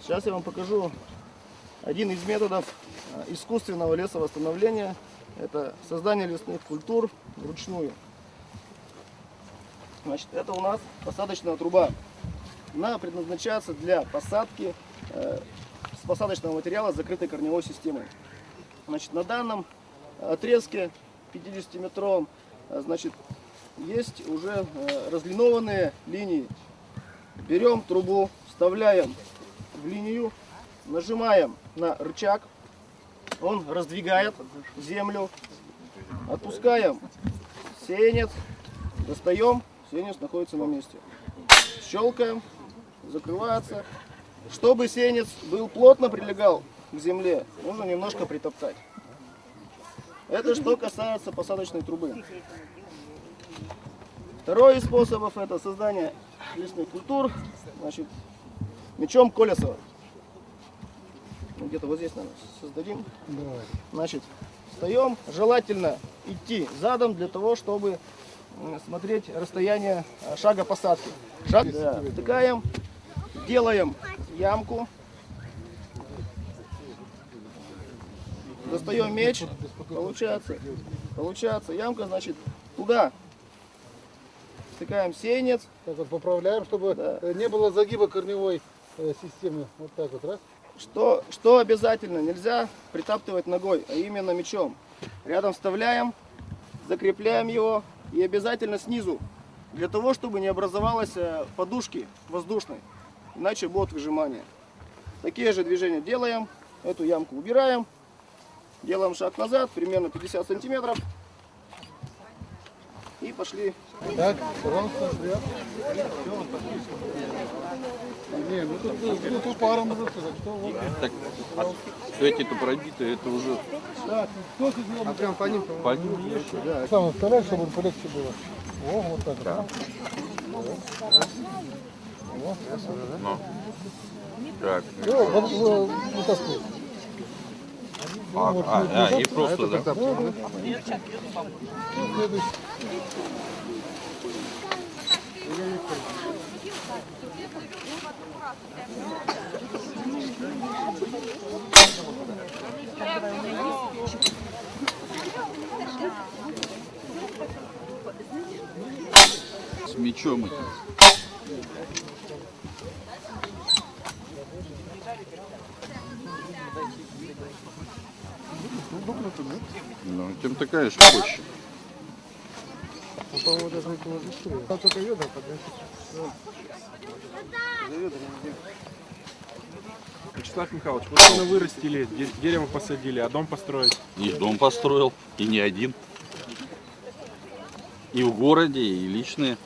Сейчас я вам покажу один из методов искусственного лесовосстановления. Это создание лесных культур вручную. Значит, это у нас посадочная труба. Она предназначается для посадки с посадочного материала с закрытой корневой системой. Значит, на данном отрезке 50-метровом, значит, есть уже разлинованные линии. Берем трубу, вставляем в линию, нажимаем на рычаг, он раздвигает землю, отпускаем сеянец, достаем, сеянец находится на месте. Щелкаем, закрывается. Чтобы сеянец был плотно прилегал к земле, нужно немножко притоптать. Это что касается посадочной трубы. Второй из способов — это создание лесных культур, значит, мечом Колесова. Где-то вот здесь, наверное, создадим. Значит, встаем, желательно идти задом для того, чтобы смотреть расстояние шага посадки. Шаг, да, втыкаем, делаем ямку, достаем меч, получается ямка, значит, туда втыкаем сеянец. Так вот поправляем, чтобы не было загиба корневой системы. Вот так вот, раз. Что обязательно? Нельзя притаптывать ногой, а именно мечом. Рядом вставляем, закрепляем его и обязательно снизу, для того, чтобы не образовалось подушки воздушной, иначе будет выжимание. Такие же движения делаем, эту ямку убираем, делаем шаг назад, примерно 50 сантиметров и пошли. Так, пожалуйста, ряд. Не, ну тут пара может сказать, что вот. Так, эти-то пробитые, это уже... Так, кто тут сделал? Прям по ним? По ним еще. Да. Сам вставляй, чтобы полегче было. О, вот так. Да. Ну. Так. Вытаскивай. И просто, да? С мечом этим. Ну, тем такая же проще. По-моему, даже это быстрее. Там только ведра подносит. Вячеслав Михайлович, вот именно вырастили, дерево посадили, а дом построить? И дом построил, и не один. И в городе, и личные.